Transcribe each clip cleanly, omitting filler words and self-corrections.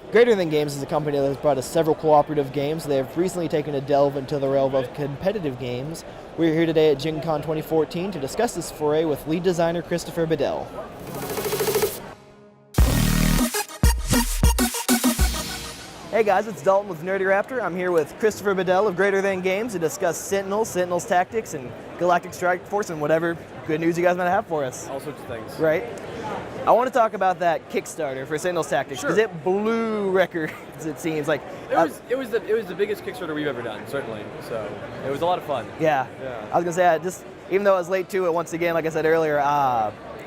Greater Than Games is a company that has brought us several cooperative games. They have recently taken a delve into the realm of competitive games. We're here today at GenCon 2014 to discuss this foray with lead designer Christopher Badell. Hey guys, it's Dalton with NerdyRaptor. I'm here with Christopher Badell of Greater Than Games to discuss Sentinel Tactics, and Galactic Strike Force, and whatever good news you guys might have for us. All sorts of things. Right. I want to talk about that Kickstarter for Sentinel Tactics because it blew records. It seems like it was the biggest Kickstarter we've ever done, certainly. So it was a lot of fun. Yeah. I was gonna say, just even though I was late to it, once again, like I said earlier,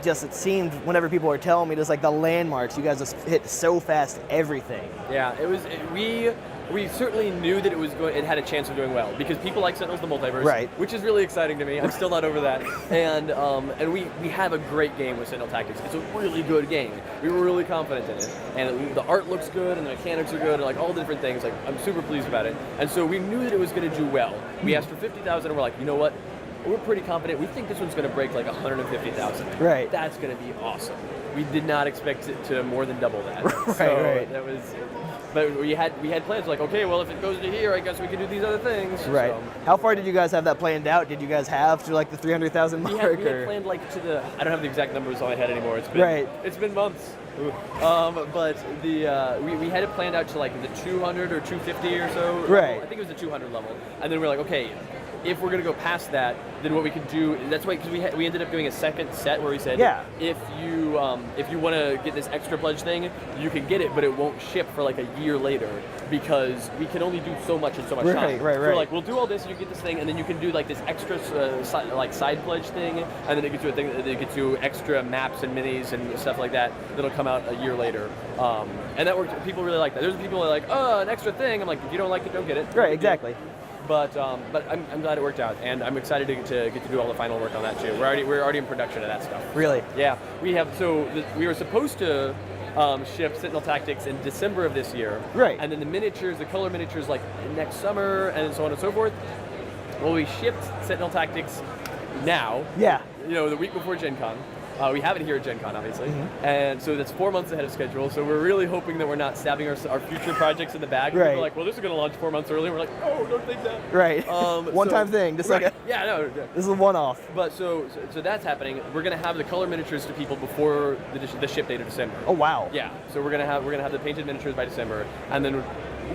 just it seemed whenever people were telling me, just like the landmarks, you guys just hit so fast everything. Yeah, we certainly knew that it had a chance of doing well because people like Sentinels the Multiverse, right? Which is really exciting to me. I'm still not over that. And we have a great game with Sentinel Tactics. It's a really good game. We were really confident in it, and the art looks good, and the mechanics are good, and like all the different things. Like I'm super pleased about it, and so we knew that it was going to do well. We asked for 50,000, and we're like, you know what? We're pretty confident. We think this one's going to break like 150,000. Right. That's going to be awesome. We did not expect it to more than double that. Right. That was. But we had plans like, okay, well, if it goes to here, I guess we can do these other things. Right. So. How far did you guys have that planned out? Did you guys have to like the 300,000 mark? We had planned like to the. I don't have the exact numbers on my head anymore. It's been It's been months. But we had it planned out to like the 200 or 250 or so. Right. I think it was the 200 level, and then we're like, okay. If we're going to go past that, then what we can do, that's why, because we ended up doing a second set where we said, if you want to get this extra pledge thing, you can get it, but it won't ship for like a year later because we can only do so much in so much time. Right. So like, we'll do all this, and you get this thing, and then you can do like this extra side pledge thing, and then it gets you a thing that gets you extra maps and minis and stuff like that that'll come out a year later. And that worked. People really like that. There's people that are like, oh, an extra thing. I'm like, if you don't like it, don't get it. Right, exactly. But I'm glad it worked out, and I'm excited to get to do all the final work on that too. We're already in production of that stuff. Really? Yeah. We have we were supposed to ship Sentinel Tactics in December of this year. Right. And then the color miniatures like next summer, and so on and so forth. Well, we shipped Sentinel Tactics now. Yeah. The week before Gen Con. We have it here at Gen Con, obviously, and so that's 4 months ahead of schedule, so we're really hoping that we're not stabbing our future projects in the back. Right. We're like, well, this is going to launch 4 months early, and we're like, oh, don't think that. Right. One-time thing, just like yeah, no. This is a one-off. But so that's happening. We're going to have the color miniatures to people before the ship date of December. Oh, wow. Yeah, so we're going to have the painted miniatures by December, and then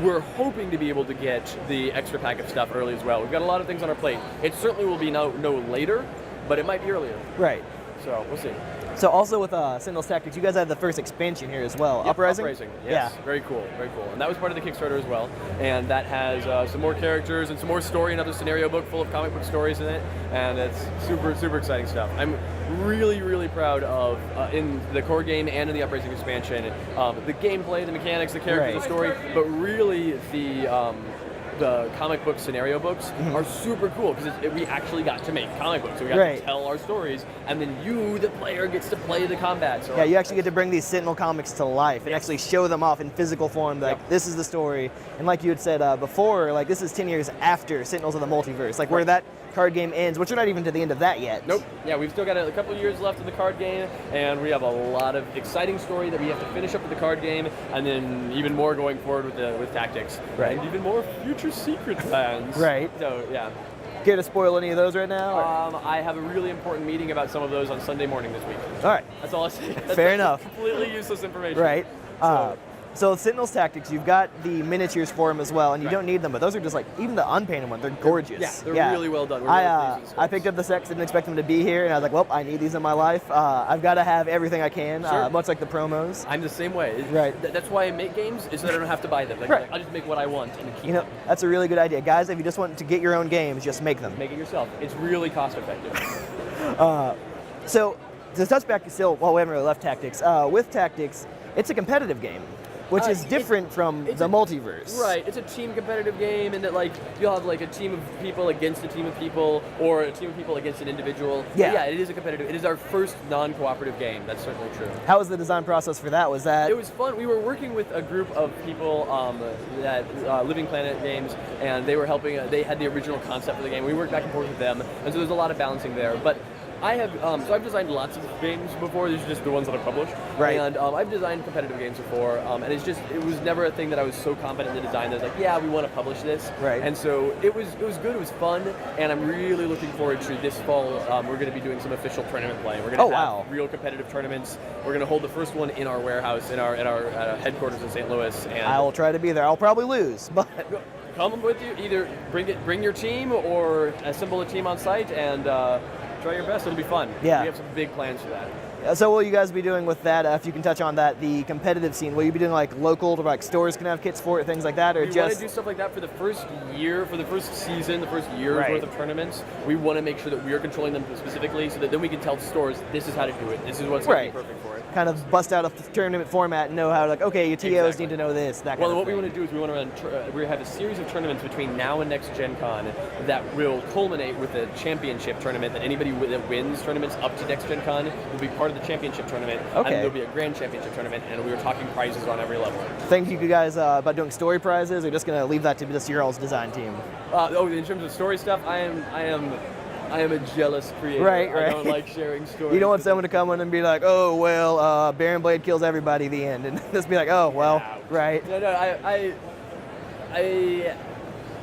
we're hoping to be able to get the extra pack of stuff early as well. We've got a lot of things on our plate. It certainly will be no later, but it might be earlier. Right. So we'll see. So also with Sentinel Tactics, you guys had the first expansion here as well, yep, Uprising? Uprising, yes. Yeah. Very cool. And that was part of the Kickstarter as well. And that has some more characters and some more story, another scenario book full of comic book stories in it. And it's super, super exciting stuff. I'm really, really proud of, in the core game and in the Uprising expansion, the gameplay, the mechanics, the characters, the story, but really the comic book scenario books are super cool because we actually got to make comic books. So we got to tell our stories, and then you, the player, gets to play the combat. So you actually get to bring these Sentinel comics to life and actually show them off in physical form. Like, this is the story. And like you had said before, like this is 10 years after Sentinels of the Multiverse, like where that card game ends, which we're not even to the end of that yet. Nope. Yeah, we've still got a couple of years left in the card game, and we have a lot of exciting story that we have to finish up with the card game, and then even more going forward with Tactics. Right. And even more future secret plans. Right. So, yeah. Care to spoil any of those right now? I have a really important meeting about some of those on Sunday morning this week. All right. That's all I say. Fair enough. Completely useless information. Right. So Sentinel Tactics, you've got the miniatures for them as well, and you don't need them, but those are just like, even the unpainted ones, they're gorgeous. Yeah, they're really well done. I picked up the sets, didn't expect them to be here, and I was like, well, I need these in my life. I've got to have everything I can, much like the promos. I'm the same way. Right. That's why I make games, is so that I don't have to buy them. Like, I'll just make what I want and keep them. That's a really good idea. Guys, if you just want to get your own games, just make them. Make it yourself. It's really cost effective. So, to touch back still, we haven't really left Tactics. With Tactics, it's a competitive game, which is different from the multiverse. Right, it's a team competitive game, and that like you'll have like a team of people against a team of people, or a team of people against an individual. Yeah, yeah, it is a competitive. It is our first non-cooperative game. That's certainly true. How was the design process for that? Was that? It was fun. We were working with a group of people at Living Planet Games, and they were helping. They had the original concept for the game. We worked back and forth with them, and so there's a lot of balancing there. But I have, so I've designed lots of games before. These are just the ones that I've published. Right. And I've designed competitive games before, and it was never a thing that I was so confident in the design that I was like, yeah, we want to publish this. Right. And so it was good, it was fun, and I'm really looking forward to this fall. We're going to be doing some official tournament play. We're going to have real competitive tournaments. We're going to hold the first one in our warehouse, in our headquarters in St. Louis. And I will try to be there. I'll probably lose, but come with you. Either bring your team or assemble a team on site and try your best. It'll be fun. Yeah. We have some big plans for that. So what will you guys be doing with that, if you can touch on that, the competitive scene? Will you be doing like local, to like stores can have kits for it, things like that, or we just... We want to do stuff like that for the first year, for the first season, the first year's worth of tournaments. We want to make sure that we are controlling them specifically so that then we can tell stores, this is how to do it, this is what's going to be perfect for it. Kind of bust out a tournament format and know how to, like, okay, your TOs need to know this, that kind of thing. Well, what we want to do is we want to run, we have a series of tournaments between now and next Gen Con that will culminate with a championship tournament that anybody that wins tournaments up to next Gen Con will be part of the championship tournament. Okay. And there'll be a grand championship tournament, and we were talking prizes on every level. Think you guys about doing story prizes, or just going to leave that to just your all's design team? In terms of story stuff, I am a jealous creator. Right. I don't like sharing stories. You don't want someone to come in and be like, oh, well, Baron Blade kills everybody at the end, and just be like, oh, well, right. No, I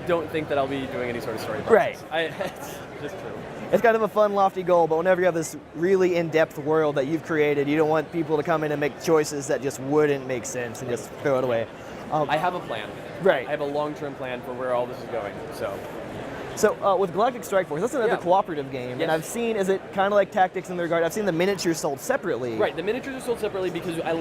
don't think that I'll be doing any sort of story Right. prizes. It's just true. It's kind of a fun, lofty goal, but whenever you have this really in-depth world that you've created, you don't want people to come in and make choices that just wouldn't make sense and just throw it away. I have a plan. Right. I have a long-term plan for where all this is going, So with Galactic Strike Force, that's another cooperative game, and I've seen, is it kind of like Tactics in the regard, I've seen the miniatures sold separately. Right, the miniatures are sold separately because I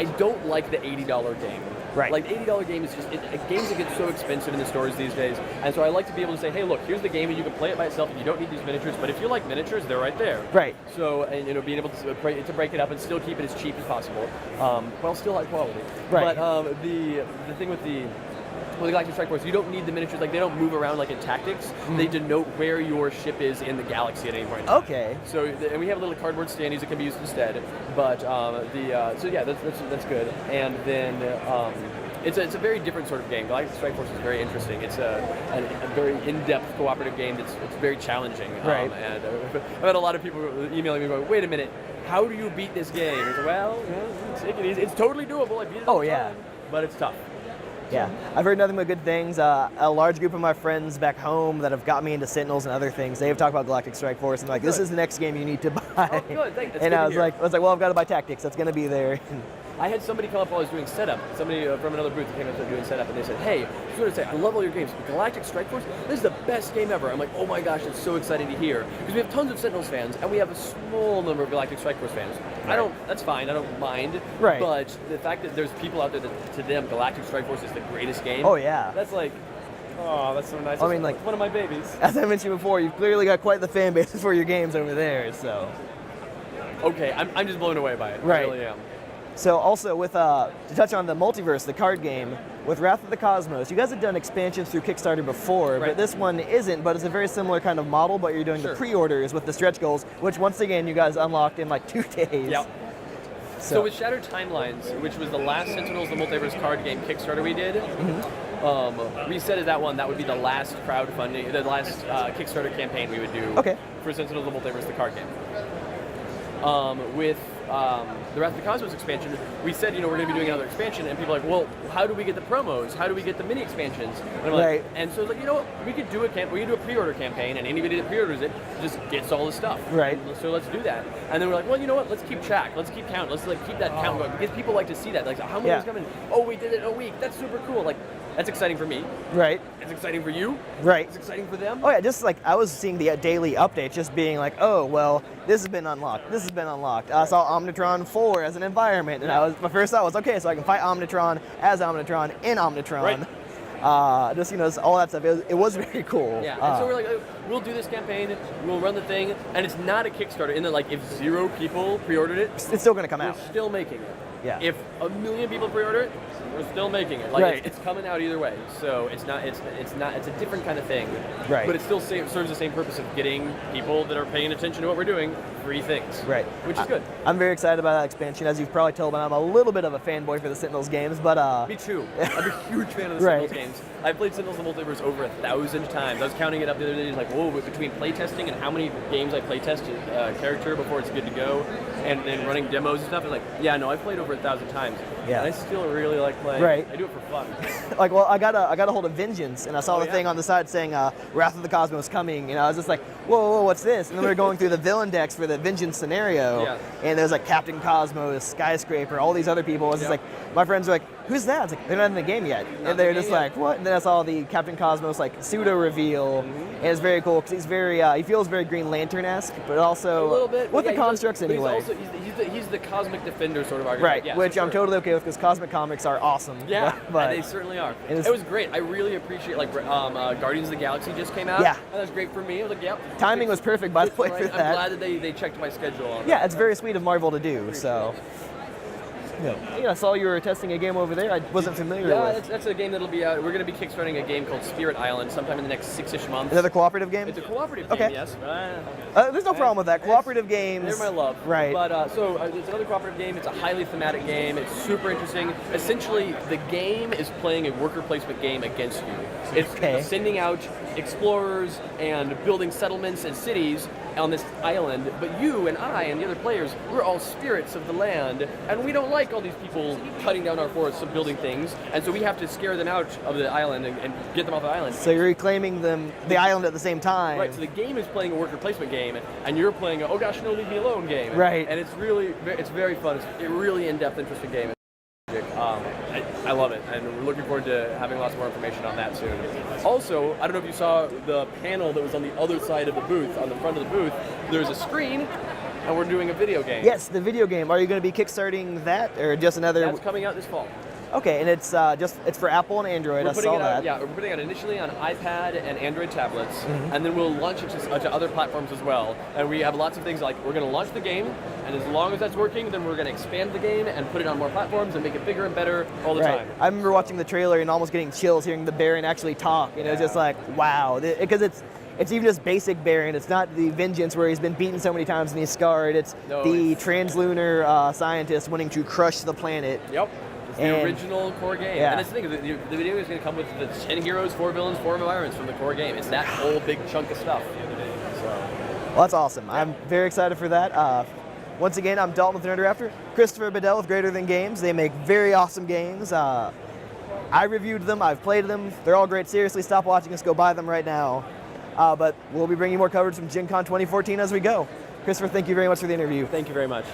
don't like the $80 game. Right. Like, the $80 game is just, games that get so expensive in the stores these days, and so I like to be able to say, hey, look, here's the game, and you can play it by itself, and you don't need these miniatures, but if you like miniatures, they're right there. Right. So, and being able to break it up and still keep it as cheap as possible, while still high quality. Right. But the thing with the Galactic Strike Force, you don't need the miniatures, like they don't move around like in Tactics. Mm-hmm. They denote where your ship is in the galaxy at any point in time. Okay. So, and we have little cardboard standees that can be used instead. But so yeah, that's good. And then it's a very different sort of game. Galactic Strike Force is very interesting. It's a very in-depth cooperative game that's very challenging. Right. And I've had a lot of people emailing me going, wait a minute, how do you beat this game? It's like, well, take it easy. It's totally doable. I beat it all the time, but it's tough. Yeah, I've heard nothing but good things. A large group of my friends back home that have got me into Sentinels and other things, they have talked about Galactic Strike Force and like, this is the next game you need to buy. Oh, good, thanks. And I was like, well, I've got to buy Tactics. That's going to be there. I had somebody come up while I was doing setup. Somebody from another booth came up doing setup, and they said, hey, I just want to say, I love all your games, but Galactic Strike Force, this is the best game ever. I'm like, oh my gosh, it's so exciting to hear. Because we have tons of Sentinels fans, and we have a small number of Galactic Strike Force fans. Right. That's fine, I don't mind. Right. But the fact that there's people out there that, to them, Galactic Strike Force is the greatest game. Oh yeah. That's like, oh, that's so nice. I mean, like, one of my babies. As I mentioned before, you've clearly got quite the fan base for your games over there, so. Okay, I'm just blown away by it. Right. I really am. So also with, to touch on the multiverse, the card game, with Wrath of the Cosmos, you guys have done expansions through Kickstarter before, but this one isn't, but it's a very similar kind of model, but you're doing the pre-orders with the stretch goals, which once again you guys unlocked in like 2 days. Yep. So with Shattered Timelines, which was the last Sentinels the Multiverse card game Kickstarter we did, we said that would be the last crowdfunding, the last Kickstarter campaign we would do for Sentinels the Multiverse, the card game. With the Wrath of the Cosmos expansion, we said, we're going to be doing another expansion, and people are like, well, how do we get the promos? How do we get the mini expansions? And I'm like, and so it's like, you know what, we could do a pre-order campaign, and anybody that pre-orders it just gets all the stuff. Right. So let's do that. And then we're like, well, you know what, let's keep track, let's keep count, let's keep that count going, because people like to see that. Like, how many is coming? Oh, we did it in a week. That's super cool. Like, that's exciting for me. Right. It's exciting for you. Right. It's exciting for them. Oh yeah, just like I was seeing the daily updates, just being like, oh well, this has been unlocked. This has been unlocked. I saw Omnitron 4 as an environment, and my first thought was, okay, so I can fight Omnitron as Omnitron in Omnitron. Right. Just all that stuff. It was very cool. Yeah. And so we're like, we'll do this campaign. We'll run the thing, and it's not a Kickstarter. In that, like, if 0 people pre-ordered it, it's still going to come out. We're still making it. Yeah. If a million people pre-order it, we're still making it. Like Right. it's coming out either way. So it's a different kind of thing. Right. But it still serves the same purpose of getting people that are paying attention to what we're doing free things. Right. Which is good. I'm very excited about that expansion. As you've probably told me, I'm a little bit of a fanboy for the Sentinels games, but Me too. I'm a huge fan of the Right. Sentinels games. I've played Sentinels the Multiverse over 1,000 times. I was counting it up the other day, like, whoa, between playtesting and how many games I playtest a character before it's good to go, and then running demos and stuff, and like, yeah, no, I've played over 1,000 times. Yeah. And I still really like playing. Right. I do it for fun. like, well, I got a hold of Vengeance, and I saw Oh, the yeah? thing on the side saying Wrath of the Cosmos coming, and I was just like, whoa, what's this? And then we were going through the villain decks for the Vengeance scenario, Yeah. and there's like Captain Cosmos, Skyscraper, all these other people. It's just Yep. like, my friends were like, who's that? It's like, they're not in the game yet. Not in And they're the just game like, what? And then I saw the Captain Cosmos like pseudo reveal, and it's very cool because he's very, he feels very Green Lantern-esque, but also A little bit. with Yeah, the constructs but anyway. He's the cosmic defender sort of archetype. Right, Yeah, which for I'm sure. totally okay with because cosmic comics are awesome. Yeah, but and they certainly are. it is- It was great. I really appreciate, like, Guardians of the Galaxy just came out. Yeah. And that was great for me. I was like, yep. timing was perfect, by the way, Right. for that. I'm glad that they checked my schedule on Yeah, that. it's very sweet of Marvel to do. So, yeah, I saw you were testing a game over there. I wasn't familiar Yeah, with. that's a game that'll be out. We're going to be kickstarting a game called Spirit Island sometime in the next 6-ish months. Another cooperative game. It's a cooperative Okay. game, yes. There's no problem with that. Cooperative games. They're my love. Right. But it's another cooperative game. It's a highly thematic game. It's super interesting. Essentially, the game is playing a worker placement game against you. It's Okay. sending out explorers and building settlements and cities on this island, but you and I and the other players, we're all spirits of the land, and we don't like all these people cutting down our forests and building things, and so we have to scare them out of the island and get them off the island. So you're reclaiming the island at the same time. Right, so the game is playing a worker placement game, and you're playing a, oh gosh, no, leave me alone game. Right. And it's very fun. It's a really in-depth, interesting game. I love it, and we're looking forward to having lots more information on that soon. Also, I don't know if you saw the panel that was on the other side of the booth, on the front of the booth. There's a screen, and we're doing a video game. Yes, the video game. Are you going to be kickstarting that, or just another? That's coming out this fall. Okay, and it's it's for Apple and Android. I saw that. Yeah, we're putting it out initially on iPad and Android tablets, Mm-hmm. and then we'll launch it to other platforms as well. And we have lots of things like we're going to launch the game, and as long as that's working, then we're going to expand the game and put it on more platforms and make it bigger and better all the Right. time. I remember watching the trailer and almost getting chills hearing the Baron actually talk, and it was just like, wow, because it's even just basic Baron. It's not the Vengeance where he's been beaten so many times and he's scarred. It's No, the it's- translunar scientist wanting to crush the planet. Yep. It's the And- original core game. yeah. And that's the thing, the video is going to come with the 10 heroes, 4 villains, 4 environments from the core game. It's that whole big chunk of stuff. So, Well, that's awesome. I'm very excited for that. Once again, I'm Dalton with NerdyRaptor. Christopher Badell with Greater Than Games. They make very awesome games. I reviewed them. I've played them. They're all great. Seriously, stop watching us. Go buy them right now. But we'll be bringing more coverage from GenCon 2014 as we go. Christopher, thank you very much for the interview. thank you very much.